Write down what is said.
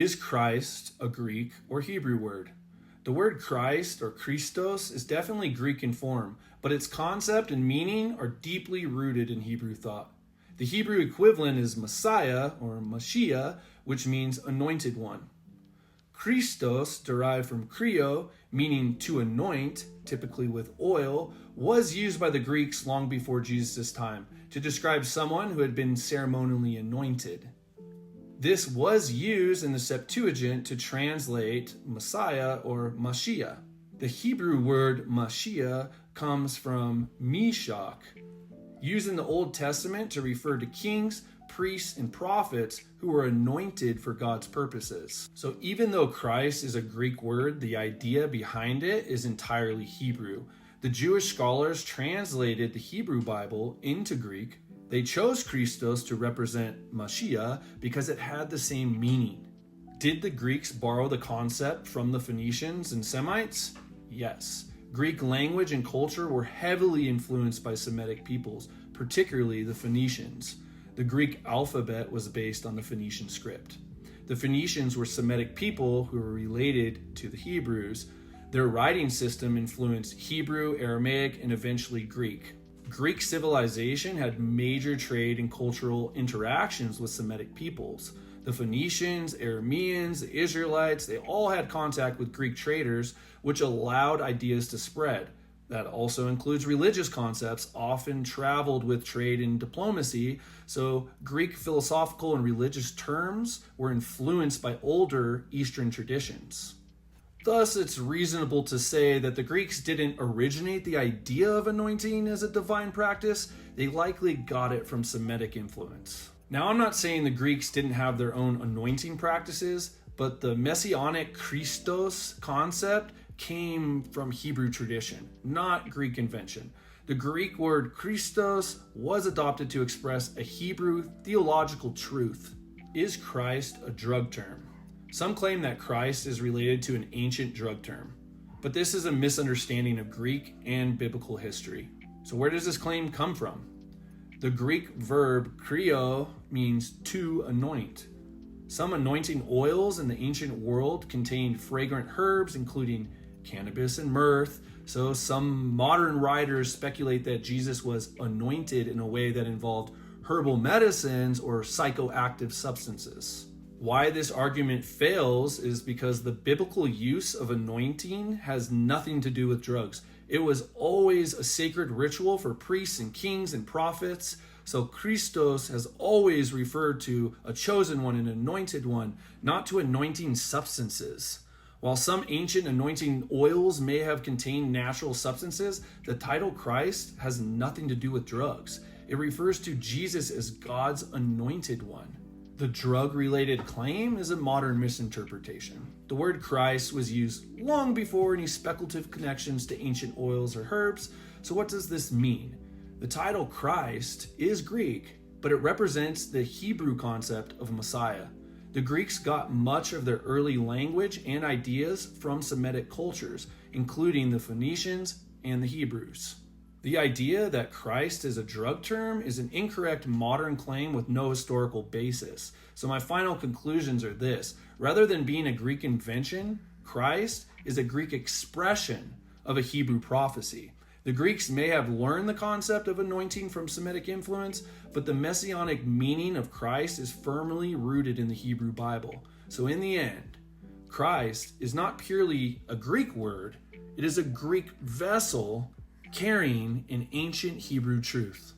Is Christ a Greek or Hebrew word? The word Christ or Christos is definitely Greek in form, but its concept and meaning are deeply rooted in Hebrew thought. The Hebrew equivalent is Messiah or Mashiach, which means Anointed One. Christos, derived from krio, meaning to anoint, typically with oil, was used by the Greeks long before Jesus' time to describe someone who had been ceremonially anointed. This was used in the Septuagint to translate Messiah or Mashiach. The Hebrew word Mashiach comes from Mashiach, used in the Old Testament to refer to kings, priests, and prophets who were anointed for God's purposes. So even though Christ is a Greek word, the idea behind it is entirely Hebrew. The Jewish scholars translated the Hebrew Bible into Greek. They chose Christos to represent Mashiach because it had the same meaning. Did the Greeks borrow the concept from the Phoenicians and Semites? Yes. Greek language and culture were heavily influenced by Semitic peoples, particularly the Phoenicians. The Greek alphabet was based on the Phoenician script. The Phoenicians were Semitic people who were related to the Hebrews. Their writing system influenced Hebrew, Aramaic, and eventually Greek. Greek civilization had major trade and cultural interactions with Semitic peoples. The Phoenicians, Arameans, the Israelites, they all had contact with Greek traders, which allowed ideas to spread. That also includes religious concepts, often traveled with trade and diplomacy, so Greek philosophical and religious terms were influenced by older Eastern traditions. Thus, it's reasonable to say that the Greeks didn't originate the idea of anointing as a divine practice. They likely got it from Semitic influence. Now, I'm not saying the Greeks didn't have their own anointing practices, but the messianic Christos concept came from Hebrew tradition, not Greek invention. The Greek word Christos was adopted to express a Hebrew theological truth. Is Christ a drug term? Some claim that Christ is related to an ancient drug term, but this is a misunderstanding of Greek and biblical history. So where does this claim come from? The Greek verb krio means to anoint. Some anointing oils in the ancient world contained fragrant herbs, including cannabis and myrrh. So some modern writers speculate that Jesus was anointed in a way that involved herbal medicines or psychoactive substances. Why this argument fails is because the biblical use of anointing has nothing to do with drugs. It was always a sacred ritual for priests and kings and prophets. So Christos has always referred to a chosen one, an anointed one, not to anointing substances. While some ancient anointing oils may have contained natural substances, the title Christ has nothing to do with drugs. It refers to Jesus as God's anointed one. The drug-related claim is a modern misinterpretation. The word Christ was used long before any speculative connections to ancient oils or herbs. So what does this mean? The title Christ is Greek, but it represents the Hebrew concept of Messiah. The Greeks got much of their early language and ideas from Semitic cultures, including the Phoenicians and the Hebrews. The idea that Christ is a drug term is an incorrect modern claim with no historical basis. So my final conclusions are this. Rather than being a Greek invention, Christ is a Greek expression of a Hebrew prophecy. The Greeks may have learned the concept of anointing from Semitic influence, but the messianic meaning of Christ is firmly rooted in the Hebrew Bible. So in the end, Christ is not purely a Greek word, it is a Greek vessel carrying an ancient Hebrew truth.